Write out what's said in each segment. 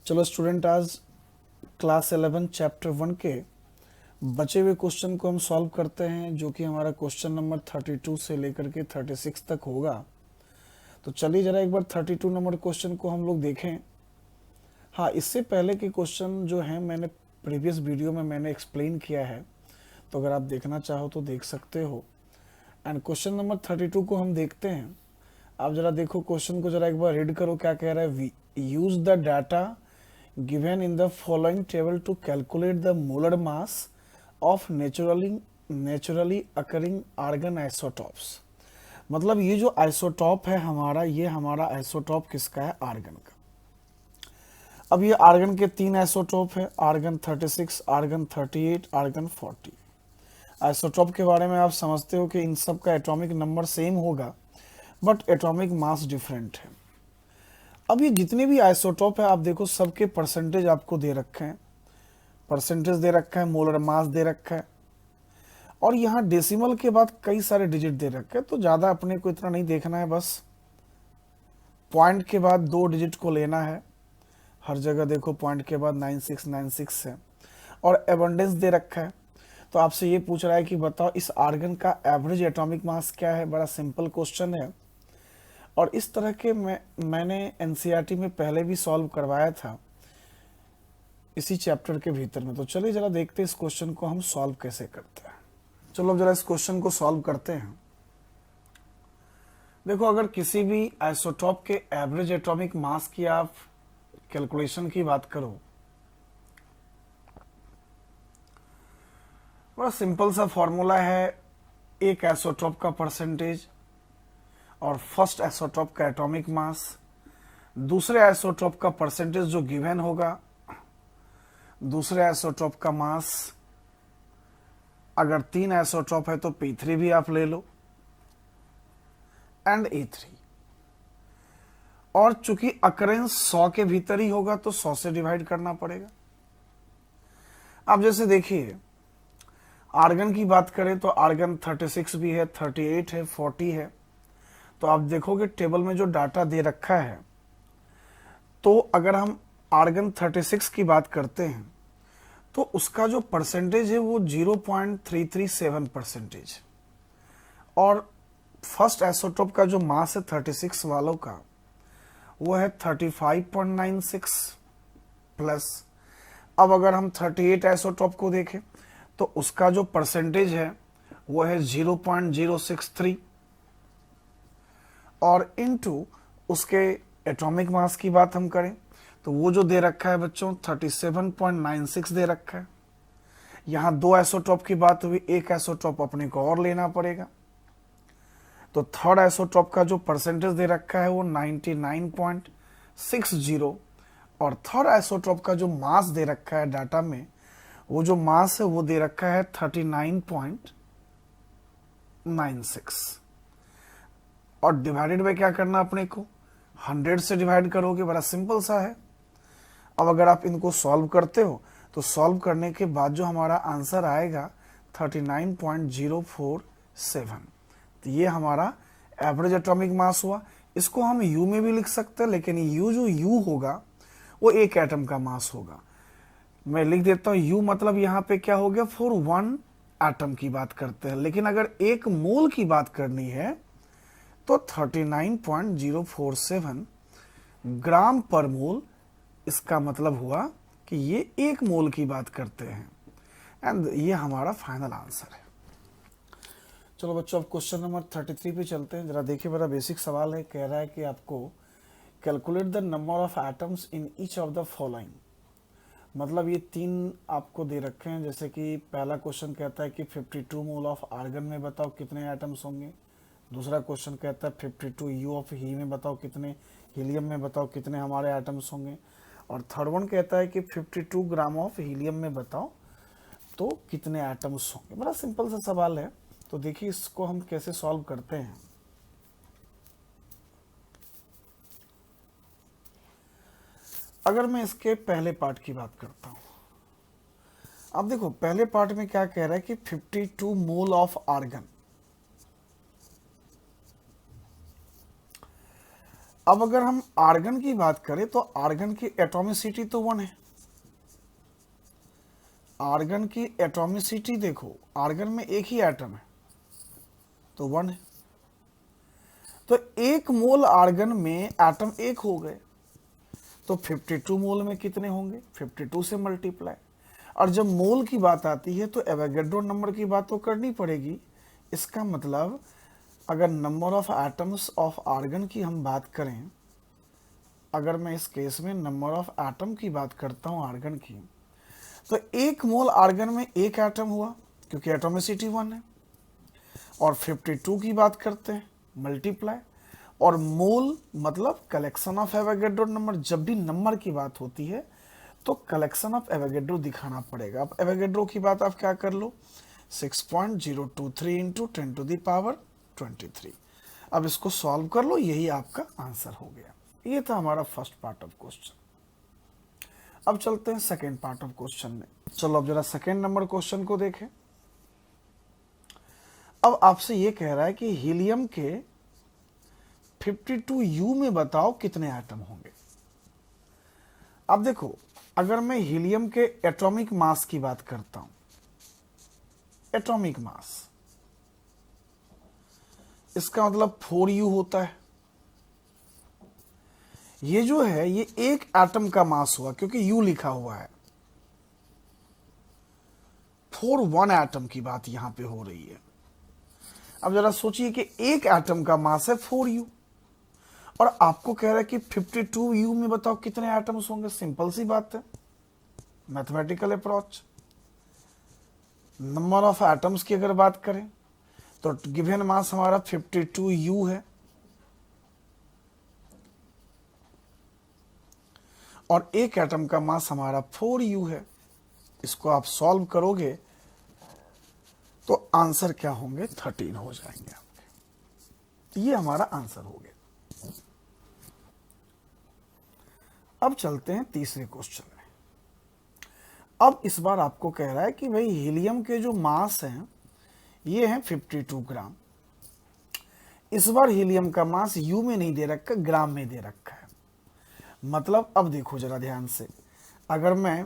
चलो स्टूडेंट, आज class 11 chapter 1 के बचे हुए क्वेश्चन को हम सॉल्व करते हैं, जो कि हमारा क्वेश्चन नंबर 32 से लेकर के 36 तक होगा। तो चलिए जरा एक बार 32 नंबर क्वेश्चन को हम लोग देखें। हाँ, इससे पहले के क्वेश्चन जो हैं मैंने प्रीवियस वीडियो में मैंने एक्सप्लेन किया है, तो अगर आप देखना चाहो तो देख सकते हो। एंड क्वेश्चन नंबर 32 को हम देखते हैं। आप जरा देखो क्वेश्चन को, जरा एक बार रीड करो क्या कह रहा है। Use the data given in the following table to calculate the molar mass of naturally occurring argon isotopes। मतलब ये जो आइसोटॉप है हमारा, ये हमारा आइसोटॉप किसका है? आर्गन का। अब ये आर्गन के तीन आइसोटॉप है, आर्गन 36, आर्गन 38, आर्गन 40। आइसोटॉप के बारे में आप समझते हो कि इन सब का एटॉमिक नंबर सेम होगा, बट एटॉमिक मास डिफरेंट है। अब ये जितने भी आइसोटॉप है आप देखो, सबके परसेंटेज आपको दे रखे हैं, परसेंटेज दे रखा है, मोलर मास दे रखा है, और यहाँ डेसिमल के बाद कई सारे डिजिट दे रखे हैं। तो ज़्यादा अपने को इतना नहीं देखना है, बस पॉइंट के बाद 2 डिजिट को लेना है। हर जगह देखो पॉइंट के बाद 9696 है, और एबंडेंस दे रखा है। तो आपसे ये पूछ रहा है कि बताओ इस आर्गन का एवरेज एटॉमिक मास क्या है। बड़ा सिंपल क्वेश्चन है, और इस तरह के मैंने एनसीईआरटी में पहले भी सॉल्व करवाया था इसी चैप्टर के भीतर में। तो चलिए जरा देखते हैं इस क्वेश्चन को हम सॉल्व कैसे करते हैं। चलो जरा इस क्वेश्चन को सॉल्व करते हैं। देखो, अगर किसी भी आइसोटॉप के एवरेज एटॉमिक मास की आप कैलकुलेशन की बात करो, बड़ा सिंपल सा फॉर्मूला है। एक आइसोटॉप का परसेंटेज और फर्स्ट आइसोटॉप का एटॉमिक मास, दूसरे आइसोटॉप का परसेंटेज जो गिवन होगा, दूसरे आइसोटॉप का मास। अगर 3 आइसोटॉप है तो P3 भी आप ले लो, एंड A3। और चूंकि अकरेंस 100 के भीतर ही होगा तो 100 से डिवाइड करना पड़ेगा। अब जैसे देखिए, आर्गन की बात करें तो आर्गन 36 भी है, 38 है, 40 है। तो आप देखोगे टेबल में जो डाटा दे रखा है, तो अगर हम आर्गन 36 की बात करते हैं तो उसका जो परसेंटेज है वो 0.337 परसेंटेज, और फर्स्ट आइसोटॉप का जो मास है 36 वालों का वो है 35.96 प्लस। अब अगर हम 38 आइसोटॉप को देखें तो उसका जो परसेंटेज है वो है 0.063, और इनटू उसके एटॉमिक मास की बात हम करें तो वो जो दे रखा है बच्चों 37.96 दे रखा है। यहाँ 2 आइसोटॉप की बात हुई, एक आइसोटॉप अपने को और लेना पड़ेगा। तो थर्ड आइसोटॉप का जो परसेंटेज दे रखा है वो 99.60, और थर्ड आइसोटॉप का जो मास दे रखा है डाटा में, वो जो मास है वो दे रखा है 39.96। और डिवाइडेड बाय क्या करना अपने को, 100 से डिवाइड करोगे। बड़ा सिंपल सा है। अब अगर आप इनको सॉल्व करते हो तो सॉल्व करने के बाद जो हमारा आंसर आएगा 39.047। तो ये हमारा एवरेज एटॉमिक मास हुआ। इसको हम यू में भी लिख सकते हैं, लेकिन यू जो यू होगा वो एक एटम का मास होगा। मैं लिख देता हूं यू, मतलब यहाँ पे क्या हो गया, फॉर 1 एटम की बात करते हैं। लेकिन अगर एक मोल की बात करनी है तो 39.047 ग्राम पर मोल। इसका मतलब हुआ कि ये एक मोल की बात करते हैं, एंड ये हमारा फाइनल आंसर है। चलो बच्चों, अब क्वेश्चन नंबर 33 पे चलते हैं। जरा देखिए, बड़ा बेसिक सवाल है। कह रहा है कि आपको calculate the number of atoms in each of the following. मतलब ये 3 आपको दे रखे हैं। जैसे कि पहला क्वेश्चन कहता है कि 52 मोल ऑफ आर्गन में बताओ कितने एटम्स होंगे। दूसरा क्वेश्चन कहता है 52 यू ऑफ ही में बताओ कितने, हीलियम में बताओ कितने हमारे एटम्स होंगे। और थर्ड वन कहता है कि 52 ग्राम ऑफ हीलियम में बताओ तो कितने एटम्स होंगे। बड़ा सिंपल सा सवाल है। तो देखिए इसको हम कैसे सॉल्व करते हैं। अगर मैं इसके पहले पार्ट की बात करता हूं, अब देखो पहले पार्ट में क्या कह रहा है कि 52 मोल ऑफ आर्गन। अब अगर हम आर्गन की बात करें तो आर्गन की एटॉमिसिटी तो 1 है। आर्गन की एटॉमिसिटी देखो, आर्गन में एक ही एटम है तो 1 है। तो 1 मोल आर्गन में एटम एक हो गए, तो 52 मोल में कितने होंगे, 52 से मल्टीप्लाई। और जब मोल की बात आती है तो एवोगैड्रो नंबर की बात तो करनी पड़ेगी। इसका मतलब अगर number of atoms of argon की हम बात करें, अगर मैं इस केस में नंबर ऑफ एटम की बात करता हूं आर्गन की, तो 1 मोल आर्गन में एक एटम हुआ क्योंकि एटॉमिसिटी 1 है। और 52 की बात करते हैं मल्टीप्लाई, और मोल मतलब कलेक्शन ऑफ एवोगैड्रो नंबर। जब भी नंबर की बात होती है तो कलेक्शन ऑफ एवोगैड्रो दिखाना पड़ेगा। अब एवोगैड्रो की बात आप क्या कर लो, 6.023 इंटू 10 टू द पावर 23। अब इसको सॉल्व कर लो, यही आपका आंसर हो गया। ये था हमारा फर्स्ट पार्ट ऑफ क्वेश्चन। अब चलते हैं सेकेंड पार्ट ऑफ क्वेश्चन में। चलो अब जरा सेकेंड नंबर क्वेश्चन को देखें। अब आपसे ये कह रहा है कि हीलियम के 52U में बताओ कितने एटम होंगे। अब देखो, अगर मैं हीलियम के एटॉमिक मास की बात करता हूं, एटॉमिक मास, इसका मतलब 4U होता है। ये जो है ये एक एटम का मास हुआ क्योंकि U लिखा हुआ है। 1 एटम की बात यहां पे हो रही है। अब जरा सोचिए कि एक एटम का मास है 4U, और आपको कह रहा है कि 52U में बताओ कितने एटम्स होंगे। सिंपल सी बात है, mathematical approach. Number of atoms की अगर बात करें तो गिवन मास हमारा 52U है, और एक एटम का मास हमारा 4U है। इसको आप सॉल्व करोगे तो आंसर क्या होंगे, 13 हो जाएंगे आपके। तो ये हमारा आंसर हो गया। अब चलते हैं तीसरे क्वेश्चन में। अब इस बार आपको कह रहा है कि भाई हीलियम के जो मास हैं ये हैं 52 ग्राम। इस बार हीलियम का मास यू में नहीं दे रखा, ग्राम में दे रखा है। मतलब अब देखो जरा ध्यान से, अगर मैं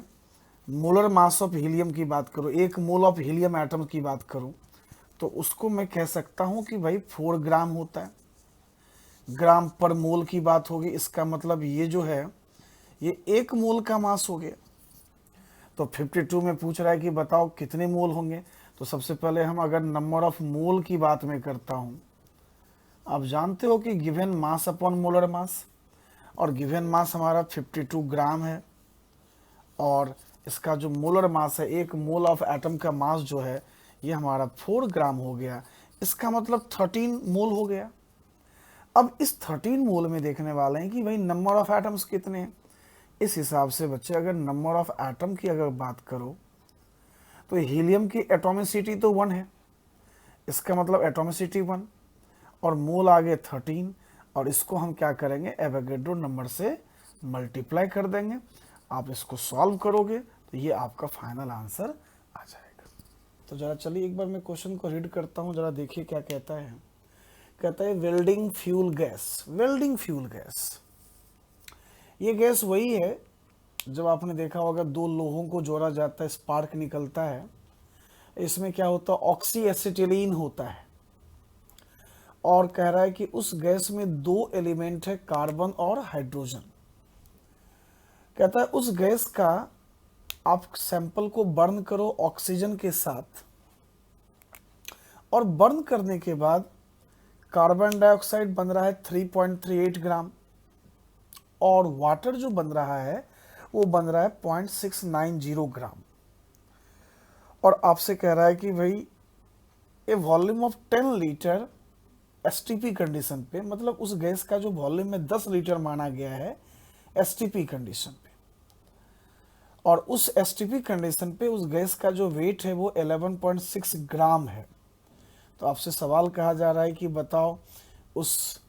मोलर मास ऑफ हीलियम की बात करूं, 1 मोल ऑफ हीलियम एटम की बात करूं, तो उसको मैं कह सकता हूं कि भाई 4 ग्राम होता है। ग्राम पर मोल की बात होगी, इसका मतलब ये जो है ये 1 मोल का मास हो गया। तो 52 में पूछ रहा है कि बताओ कितने मोल होंगे। तो सबसे पहले हम अगर नंबर ऑफ मोल की बात में करता हूं, आप जानते हो कि गिवन मास अपॉन मोलर मास, और गिवन मास हमारा 52 ग्राम है, और इसका जो मोलर मास है, 1 मोल ऑफ एटम का मास जो है ये हमारा 4 ग्राम हो गया। इसका मतलब 13 मोल हो गया। अब इस 13 मोल में देखने वाले हैं कि भाई नंबर ऑफ एटम्स कितने हैं। इस हिसाब से बच्चे अगर नंबर ऑफ एटम की अगर बात करो तो हीलियम की एटॉमिसिटी तो 1 है, इसका मतलब एटॉमिसिटी 1, और मोल आगे 13, और इसको हम क्या करेंगे, एवोगैड्रो नंबर से मल्टीप्लाई कर देंगे। आप इसको सॉल्व करोगे तो ये आपका फाइनल आंसर आ जाएगा। तो जरा चलिए एक बार मैं क्वेश्चन को रीड करता हूँ, जरा देखिए क्या कहता है। कहता है welding fuel gas. Welding fuel gas, ये गैस वही है जब आपने देखा होगा 2 लोहों को जोड़ा जाता है, स्पार्क निकलता है। इसमें क्या होता है, ऑक्सी एसिटिलीन होता है, और कह रहा है कि उस गैस में 2 एलिमेंट है, कार्बन और हाइड्रोजन। कहता है उस गैस का आप सैंपल को बर्न करो ऑक्सीजन के साथ, और बर्न करने के बाद कार्बन डाइऑक्साइड बन रहा है 3.38 ग्राम, और वाटर जो बन रहा है वो बन रहा है 0.690 ग्राम। और आपसे कह रहा है कि भाई a volume of 10 litre STP condition पे, मतलब उस गैस का जो वॉल्यूम में 10 लीटर माना गया है एसटीपी कंडीशन पे, और उस एसटीपी कंडीशन पे उस गैस का जो वेट है वो 11.6 ग्राम है। तो आपसे सवाल कहा जा रहा है कि बताओ उस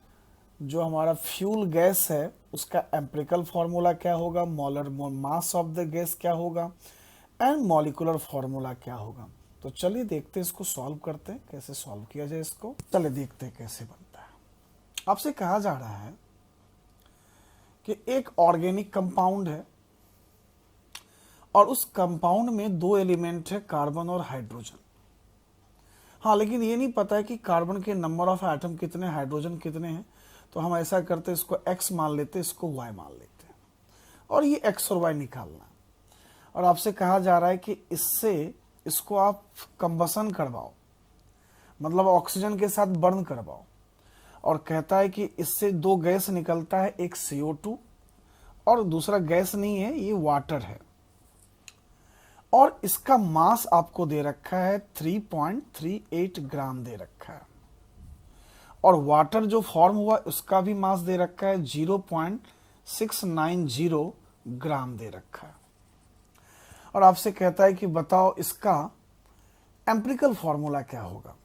जो हमारा फ्यूल गैस है उसका एम्पिरिकल फार्मूला क्या होगा, molar mass of the gas क्या होगा, एंड मॉलिक्यूलर फार्मूला क्या होगा। तो चलिए देखते हैं, इसको सॉल्व करते हैं, कैसे सॉल्व किया जाए इसको। चलिए देखते हैं कैसे बनता है। आपसे कहा जा रहा है कि एक ऑर्गेनिक कंपाउंड है और उस कंपाउंड में दो एलिमेंट है, कार्बन और हाइड्रोजन। हाँ, लेकिन ये नहीं पता है कि कार्बन के नंबर ऑफ एटम कितने, हाइड्रोजन कितने हैं। तो हम ऐसा करते, इसको x मान लेते, इसको y मान लेते हैं और ये x और y निकालना। और आपसे कहा जा रहा है कि इससे इसको आप कंबसन करवाओ, मतलब ऑक्सीजन के साथ बर्न करवाओ। और कहता है कि इससे दो गैस निकलता है, एक CO2 और दूसरा गैस नहीं है, ये वाटर है। और इसका मास आपको दे रखा है 3.38 ग्राम दे रखा है। और वाटर जो फॉर्म हुआ उसका भी मास दे रखा है 0.690 ग्राम दे रखा है। और आपसे कहता है कि बताओ इसका एम्पिरिकल फॉर्मूला क्या होगा।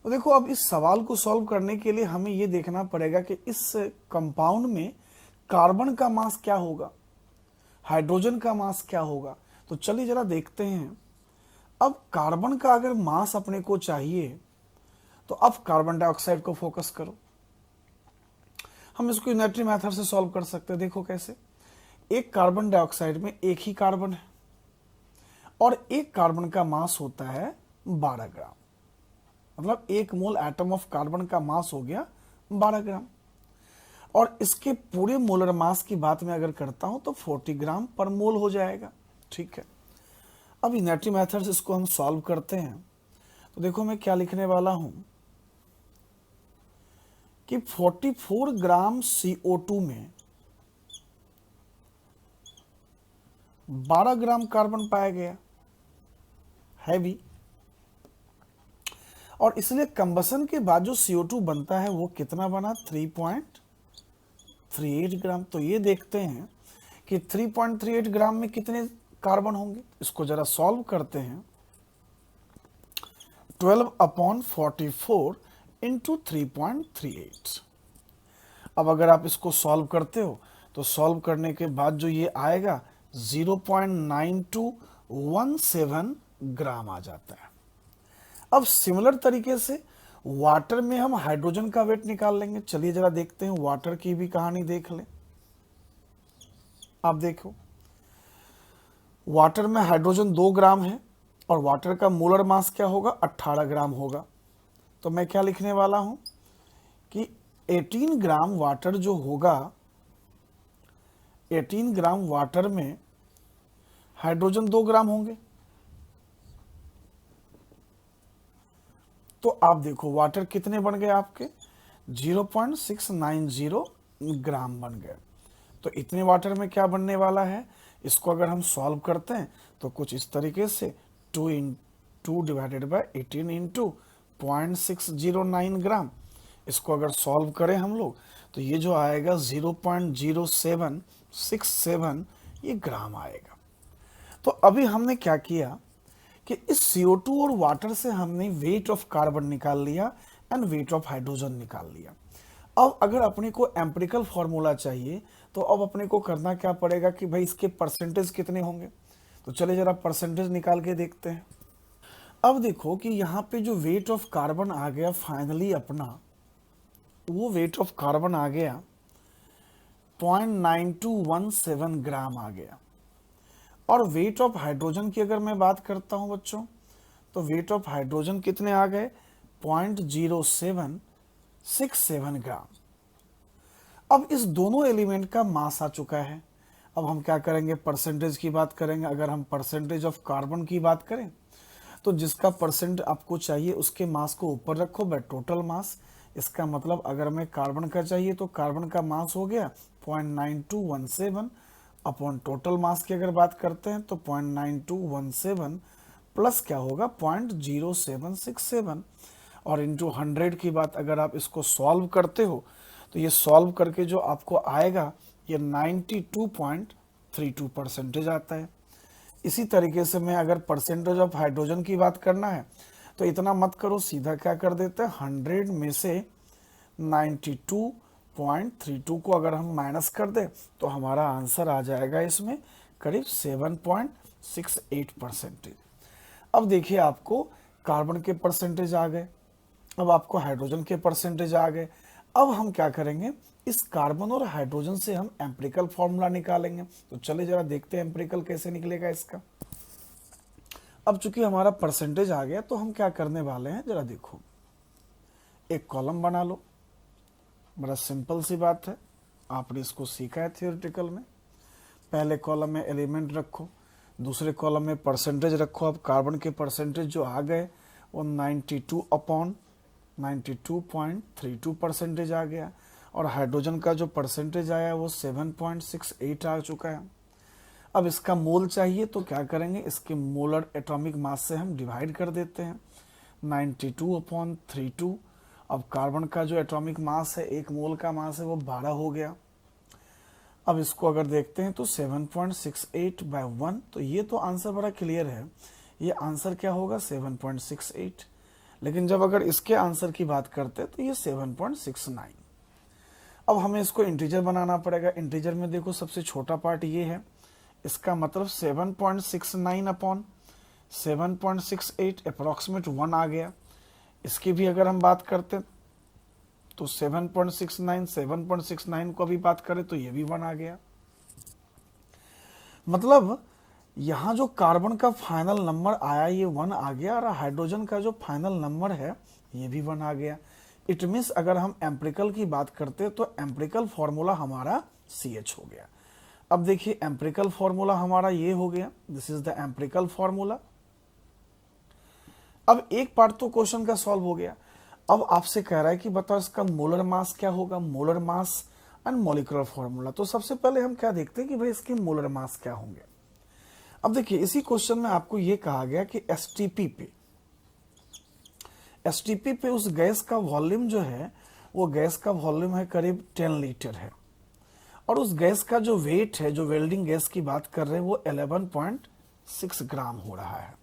तो देखो, अब इस सवाल को सॉल्व करने के लिए हमें यह देखना पड़ेगा कि इस कंपाउंड में कार्बन का मास क्या होगा, हाइड्रोजन का मास क्या होगा। तो चलिए जरा देखते हैं। अब कार्बन का अगर मास अपने को चाहिए तो अब कार्बन डाइऑक्साइड को फोकस करो। हम इसको यूनिटरी मेथड से सॉल्व कर सकते हैं। देखो कैसे, एक कार्बन डाइऑक्साइड में एक ही कार्बन है और एक कार्बन का मास होता है 12 ग्राम, मतलब एक मोल एटम ऑफ कार्बन का मास हो गया 12 ग्राम। और इसके पूरे मोलर मास की बात मैं अगर करता हूं तो 40 ग्राम पर मोल हो जाएगा। ठीक है, अब यूनिटरी मेथड से इसको हम सॉल्व करते हैं। तो देखो मैं क्या लिखने वाला हूं कि 44 ग्राम CO2 में 12 ग्राम कार्बन पाया गया, हैवी। और इसलिए कंबसन के बाद जो CO2 बनता है वो कितना बना, 3.38 ग्राम। तो ये देखते हैं कि 3.38 ग्राम में कितने कार्बन होंगे। इसको जरा सॉल्व करते हैं। 12/44 इंटू 3.38। अब अगर आप इसको सॉल्व करते हो तो सॉल्व करने के बाद जो ये आएगा 0.9217 ग्राम आ जाता है। अब सिमिलर तरीके से वाटर में हम हाइड्रोजन का वेट निकाल लेंगे। चलिए जरा देखते हैं, वाटर की भी कहानी देख लें। आप देखो, वाटर में हाइड्रोजन 2 ग्राम है और वाटर का मोलर मास क्या होगा, 18 ग्राम होगा। तो मैं क्या लिखने वाला हूं कि 18 ग्राम वाटर जो होगा, 18 ग्राम वाटर में हाइड्रोजन 2 ग्राम होंगे। तो आप देखो वाटर कितने बन गए आपके, 0.690 ग्राम बन गए। तो इतने वाटर में क्या बनने वाला है, इसको अगर हम सॉल्व करते हैं तो कुछ इस तरीके से 2 डिवाइडेड बाय 18 इंटू 0.609 ग्राम। इसको अगर सॉल्व करें हम लोग तो ये जो आएगा 0.0767 ये ग्राम आएगा। तो अभी हमने क्या किया कि इस CO2 और वाटर से हमने वेट ऑफ कार्बन निकाल लिया एंड वेट ऑफ हाइड्रोजन निकाल लिया। अब अगर अपने को एम्पिरिकल फॉर्मूला चाहिए तो अब अपने को करना क्या पड़ेगा कि भाई इसके परसेंटेज कितने होंगे। तो चले जरा परसेंटेज निकाल के देखते हैं। अब देखो कि यहाँ पे जो वेट ऑफ कार्बन आ गया फाइनली अपना, वो वेट ऑफ कार्बन आ गया 0.9217 ग्राम आ गया। और वेट ऑफ हाइड्रोजन की अगर मैं बात करता हूं बच्चों, तो वेट ऑफ हाइड्रोजन कितने आ गए, 0.0767 ग्राम। अब इस दोनों एलिमेंट का मास आ चुका है। अब हम क्या करेंगे, परसेंटेज की बात करेंगे। अगर हम परसेंटेज ऑफ कार्बन की बात करें तो जिसका परसेंट आपको चाहिए उसके मास को ऊपर रखो बाय टोटल मास। इसका मतलब अगर मैं कार्बन का चाहिए तो कार्बन का मास हो गया 0.9217 अपॉन टोटल मास की अगर बात करते हैं तो 0.9217 प्लस क्या होगा 0.0767 और इंटू 100 की बात अगर आप इसको सॉल्व करते हो तो ये सॉल्व करके जो आपको आएगा ये 92.32 परसेंटेज आता है। इसी तरीके से मैं अगर परसेंटेज ऑफ हाइड्रोजन की बात करना है तो इतना मत करो, सीधा क्या कर देते हैं 100 में से 92.32 को अगर हम माइनस कर दें तो हमारा आंसर आ जाएगा इसमें करीब 7.68 परसेंटेज। अब देखिए आपको कार्बन के परसेंटेज आ गए, अब आपको हाइड्रोजन के परसेंटेज आ गए। अब हम क्या करेंगे, इस कार्बन और हाइड्रोजन से हम एम्पिरिकल फॉर्मूला निकालेंगे। तो चलिए जरा देखते हैं एम्पिरिकल कैसे निकलेगा इसका। अब चूंकि हमारा परसेंटेज आ गया तो हम क्या करने वाले हैं, जरा देखो, एक कॉलम बना लो। बड़ा सिंपल सी बात है, आपने इसको सीखा है थियोरेटिकल में। पहले कॉलम में एलिमेंट रखो, दूसरे कॉलम में परसेंटेज रखो। अब कार्बन के परसेंटेज जो आ गए वो 92/92.32 परसेंटेज आ गया, और हाइड्रोजन का जो परसेंटेज आया वो 7.68 आ चुका है। अब इसका मोल चाहिए तो क्या करेंगे, इसके मोलर एटॉमिक मास से हम डिवाइड कर देते हैं 92/32। अब कार्बन का जो एटॉमिक मास है, एक मोल का मास है, वो 12 हो गया। अब इसको अगर देखते हैं तो 7.68/1, तो ये तो आंसर बड़ा क्लियर है, ये आंसर क्या होगा 7.68। लेकिन जब अगर इसके आंसर की बात करते हैं तो ये 7.69। अब हमें इसको इंटीजर बनाना पड़ेगा। इंटीजर में देखो सबसे छोटा पार्ट ये है, इसका मतलब 7.69/7.68 अप्रॉक्सीमेट 1 आ गया। इसकी भी अगर हम बात करते तो 7.69 को भी बात करें तो ये भी 1 आ गया। मतलब यहां जो कार्बन का फाइनल नंबर आया ये 1 आ गया, और हाइड्रोजन का जो फाइनल नंबर है ये भी 1 आ गया। इट मीन्स अगर हम एम्पिरिकल की बात करते तो एम्पिरिकल फॉर्मूला हमारा CH हो गया। अब देखिए एम्पिरिकल फॉर्मूला हमारा ये हो गया, this is the empirical formula. अब एक पार्ट तो क्वेश्चन का सॉल्व हो गया। अब आपसे कह रहा है कि बताओ इसका मोलर मास क्या होगा, molar mass and molecular formula. तो सबसे पहले हम क्या देखते हैं कि भाई इसके मोलर मास क्या होंगे। अब देखिए इसी क्वेश्चन में आपको ये कहा गया कि एसटीपी पे उस गैस का वॉल्यूम जो है, वो गैस का वॉल्यूम है करीब 10 लीटर है, और उस गैस का जो वेट है, जो वेल्डिंग गैस की बात कर रहे हैं, वो 11.6 ग्राम हो रहा है।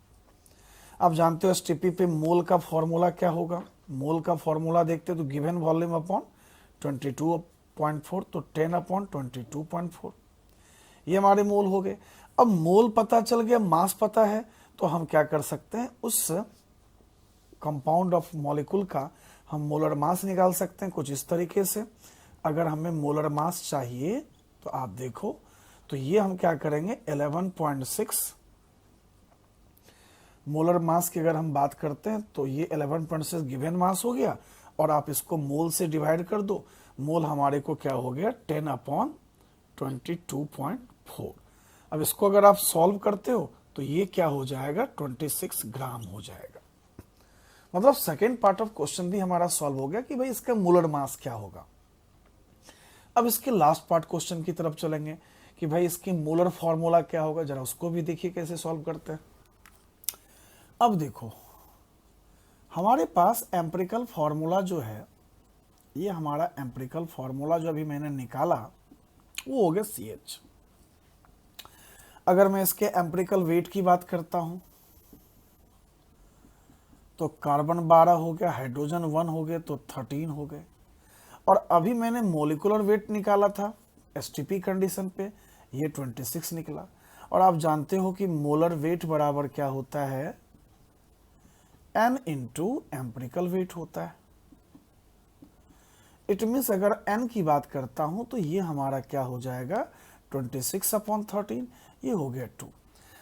आप जानते हो एसटीपी पे मोल का फॉर्मूला क्या होगा। मोल का फॉर्मूला देखते तो गिवन वॉल्यूम अपॉन 22.4, तो 10/22.4, ये हमारे मोल हो गए। अब मोल पता चल गया, मास पता है, तो हम क्या कर सकते हैं, उस कंपाउंड ऑफ मॉलिक्यूल का हम मोलर मास निकाल सकते हैं कुछ इस तरीके से। अगर हमें मोलर मास चाहिए तो आप देखो, तो ये हम क्या करेंगे 11.6 मोलर मास की अगर हम बात करते हैं तो ये 11.6 गिवन मास हो गया, और आप इसको मोल से डिवाइड कर दो। मोल हमारे को क्या हो गया 10/22.4। अब इसको अगर आप सॉल्व करते हो तो ये क्या हो जाएगा 26 ग्राम हो जाएगा। मतलब सेकेंड पार्ट ऑफ क्वेश्चन भी हमारा सॉल्व हो गया कि भाई इसका मोलर मास क्या होगा। अब इसके लास्ट पार्ट क्वेश्चन की तरफ चलेंगे कि भाई इसकी मोलर फॉर्मूला क्या होगा, जरा उसको भी देखिए कैसे सॉल्व करते हैं। अब देखो हमारे पास एम्पिरिकल फॉर्मूला जो है, ये हमारा एम्पिरिकल फॉर्मूला जो अभी मैंने निकाला वो हो गया CH। अगर मैं इसके एम्पिरिकल वेट की बात करता हूं तो कार्बन 12 हो गया, हाइड्रोजन 1 हो गए, तो 13 हो गए। और अभी मैंने मोलिकुलर वेट निकाला था एसटीपी कंडीशन पे, ये 26 निकला। और आप जानते हो कि मोलर वेट बराबर क्या होता है, n इंटू एम्पिरिकल वेट होता है। इट मीन्स अगर n की बात करता हूं तो ये हमारा क्या हो जाएगा 26/13, ये हो गया 2।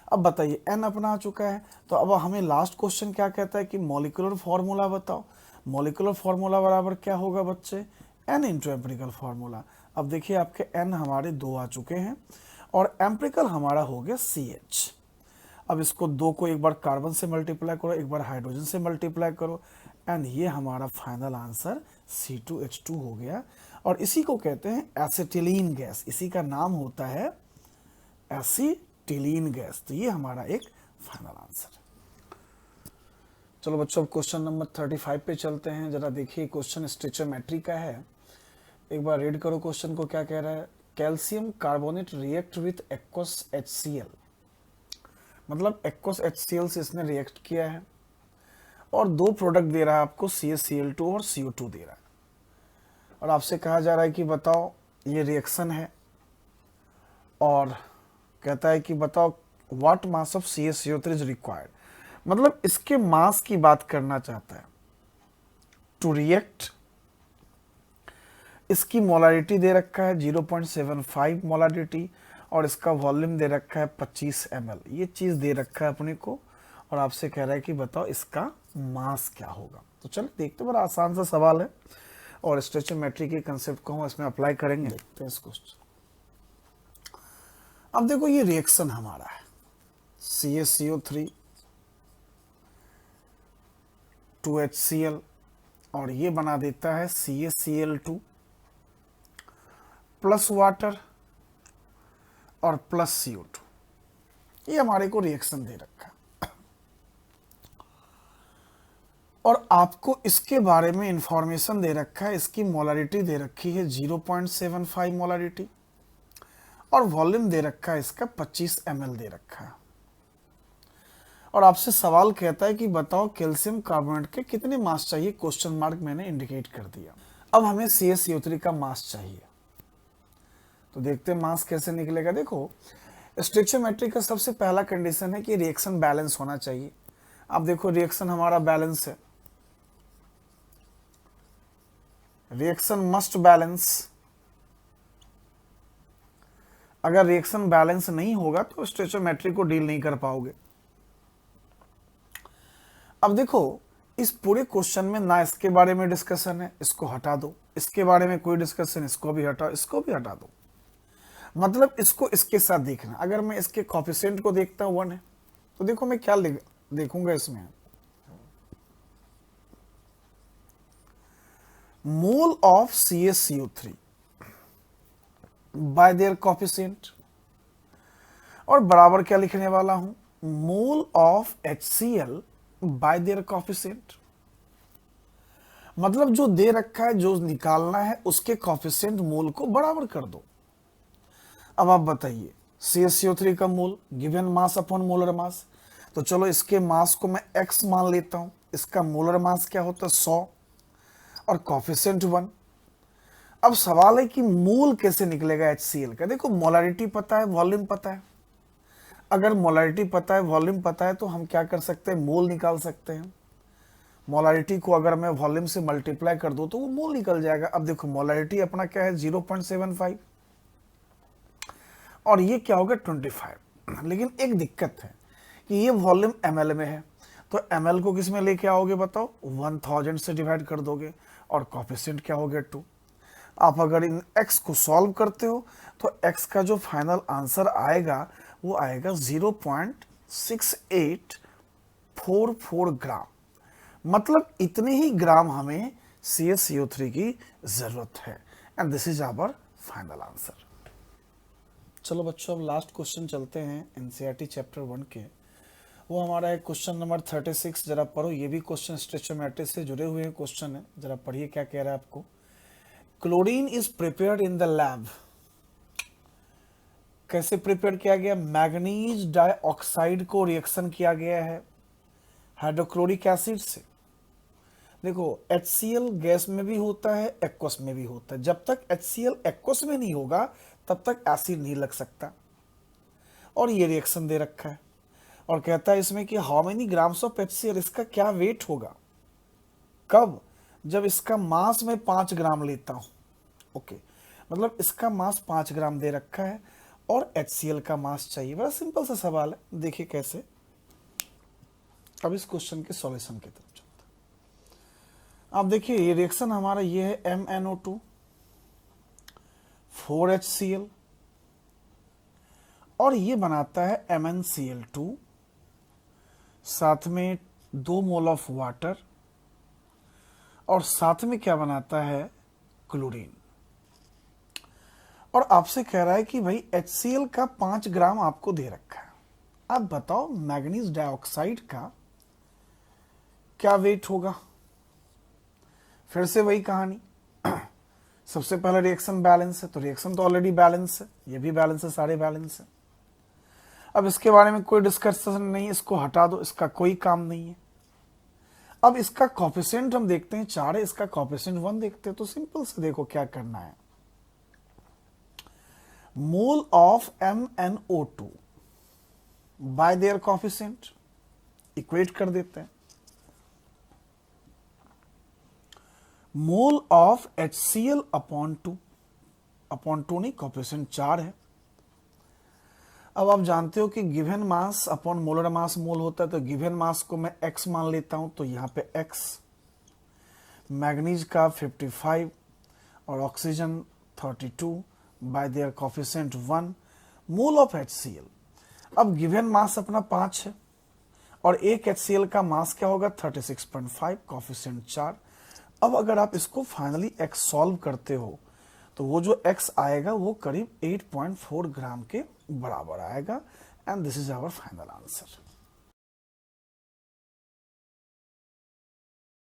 अब बताइए n अपना आ चुका है, तो अब हमें लास्ट क्वेश्चन क्या कहता है कि मॉलिक्यूलर फॉर्मूला बताओ। मॉलिक्यूलर फॉर्मूला बराबर क्या होगा बच्चे, n इंटू एम्पिरिकल फॉर्मूला। अब देखिए आपके n हमारे 2 आ चुके हैं, और एम्पिरिकल हमारा हो गया CH। अब इसको 2 को एक बार कार्बन से मल्टीप्लाई करो, एक बार हाइड्रोजन से मल्टीप्लाई करो, एंड ये हमारा फाइनल आंसर C2H2 हो गया। और इसी को कहते हैं एसिटिलीन गैस, इसी का नाम होता है एसिटिलीन गैस। तो ये हमारा एक फाइनल आंसर। चलो बच्चों क्वेश्चन नंबर 35 पे चलते हैं। जरा देखिए क्वेश्चन स्टोइचियोमेट्री का है, एक बार रीड करो क्वेश्चन को क्या कह रहा है। Calcium carbonate react with aqueous HCl, मतलब एक्वस HCl से इसने रिएक्ट किया है, और 2 प्रोडक्ट दे रहा है आपको, CaCl2 और CO2 दे रहा है। और आपसे कहा जा रहा है कि बताओ ये रिएक्शन है, और कहता है कि बताओ what mass of CaCO3 is required. मतलब इसके मास की बात करना चाहता है टू रिएक्ट इसकी मोलारिटी दे रखा है 0.75 मोलारिटी, और इसका वॉल्यूम दे रखा है 25 ml। ये चीज़ दे रखा है अपने को, और आपसे कह रहा है कि बताओ इसका मास क्या होगा। तो चलो देखते, बड़ा आसान सा सवाल है, और स्टोइचियोमेट्री के कंसेप्ट को हम इसमें अप्लाई करेंगे। देखते हैं इस क्वेश्चन। अब देखो ये रिएक्शन हमारा है CaCO3 2HCl, और ये बना देता है CaCl2 प्लस वाटर और प्लस CO2। ये हमारे को रिएक्शन दे रखा है, और आपको इसके बारे में इंफॉर्मेशन दे रखा है। इसकी मोलारिटी दे रखी है 0.75 मोलारिटी, और वॉल्यूम दे रखा है इसका 25 ml दे रखा है। और आपसे सवाल कहता है कि बताओ कैल्शियम कार्बोनेट के कितने मास चाहिए, क्वेश्चन मार्क मैंने इंडिकेट कर दिया। अब हमें CaCO3 का मास चाहिए, तो देखते हैं मास कैसे निकलेगा। देखो स्टोइचियोमेट्री का सबसे पहला कंडीशन है कि रिएक्शन बैलेंस होना चाहिए। अब देखो रिएक्शन हमारा बैलेंस है, रिएक्शन मस्ट बैलेंस। अगर रिएक्शन बैलेंस नहीं होगा तो स्टोइचियोमेट्री को डील नहीं कर पाओगे। अब देखो इस पूरे क्वेश्चन में ना इसके बारे में डिस्कशन है, इसको हटा दो, इसके बारे में कोई डिस्कशन, इसको भी हटाओ, इसको भी हटा दो। मतलब इसको इसके साथ देखना। अगर मैं इसके कोएफिशिएंट को देखता हूं 1 है, तो देखो मैं क्या देखूंगा इसमें, mole of CaCO3 bye there coefficient, और बराबर क्या लिखने वाला हूं, mole of HCl bye there coefficient. मतलब जो दे रखा है, जो निकालना है, उसके कोएफिशिएंट मोल को बराबर कर दो। अब आप बताइए CaCO3 का mole given mass upon molar mass, तो चलो इसके मास को मैं x मान लेता हूं। इसका मोलर मास क्या होता है 100, और कोएफिशिएंट 1। अब सवाल है कि मोल कैसे निकलेगा HCl का। देखो मोलारिटी पता है, वॉल्यूम पता है। अगर मोलारिटी पता है, वॉल्यूम पता है, तो हम क्या कर सकते हैं, मोल निकाल सकते हैं। मोलारिटी को अगर मैं वॉल्यूम से मल्टीप्लाई कर दूं तो वो मोल निकल जाएगा। अब देखो मोलारिटी अपना क्या है 0.75, और ये क्या होगा 25। लेकिन एक दिक्कत है कि ये वॉल्यूम ml में है, तो ml को किस में लेके आओगे बताओ, 1000 से डिवाइड कर दोगे, और कोएफिशिएंट क्या हो गया 2। आप अगर इन x को सॉल्व करते हो तो x का जो फाइनल आंसर आएगा वो आएगा 0.6844 ग्राम। मतलब इतने ही ग्राम हमें CaCO3 की जरूरत है, and this is our final answer. चलो बच्चों अब लास्ट क्वेश्चन चलते हैं एनसीईआरटी चैप्टर 1 के। वो हमारा है क्वेश्चन नंबर 36। जरा पढ़ो, ये भी क्वेश्चन स्टोइचियोमेट्री से जुड़े हुए क्वेश्चन है। जरा पढ़िए क्या कह रहा है आपको। Chlorine is prepared in the lab. कैसे प्रिपेयर किया गया, मैग्नीज डाइऑक्साइड को रिएक्शन किया गया है हाइड्रोक्लोरिक एसिड से। देखो HCl गैस में भी होता है, एक्वस में भी होता है। जब तक HCl एक्वस में नहीं होगा तब तक एसिड नहीं लग सकता। और ये रिएक्शन दे रखा है, और कहता है इसमें कि how many grams of HCl, इसका क्या वेट होगा। कब, जब इसका मास मैं 5 ग्राम लेता हूं। ओके, मतलब इसका मास 5 ग्राम दे रखा है, और HCl का मास चाहिए। बड़ा सिंपल सा सवाल है, देखिए कैसे। अब इस क्वेश्चन के सॉल्यूशन की तरफ चलते हैं। अब देखिए ये रिएक्शन हमारा ये है MnO2 4HCl, और ये बनाता है MnCl2, साथ में 2 मोल ऑफ वाटर, और साथ में क्या बनाता है, क्लोरीन। और आपसे कह रहा है कि भाई HCl का 5 ग्राम आपको दे रखा है। अब बताओ मैग्नीज डाइऑक्साइड का क्या वेट होगा। फिर से वही कहानी, सबसे पहला रिएक्शन बैलेंस है, तो रिएक्शन तो ऑलरेडी बैलेंस है, ये भी बैलेंस है, सारे बैलेंस है। अब इसके बारे में कोई डिस्कशन नहीं, इसको हटा दो, इसका कोई काम नहीं है। अब इसका कोएफिशिएंट हम देखते हैं 4 है, इसका कोएफिशिएंट 1 देखते हैं। तो सिंपल से देखो क्या करना है, mole of MnO2 bye there coefficient equate कर देते हैं। मोल ऑफ HCl अपॉन 2 नहीं, कोफिशिएंट 4 है। अब आप जानते हो कि given mass upon molar mass mole होता है, तो गिवन मास को मैं x मान लेता हूं, तो यहां पे x, मैग्नीज का 55 और oxygen 32 bye there coefficient 1 mole of HCl। अब गिवन मास अपना 5 है और एक HCl का मास क्या होगा 36.5, कोफिशिएंट 4। अब अगर आप इसको फाइनली x सॉल्व करते हो तो वो जो x आएगा वो करीब 8.4 ग्राम के बराबर आएगा, and this is our final answer.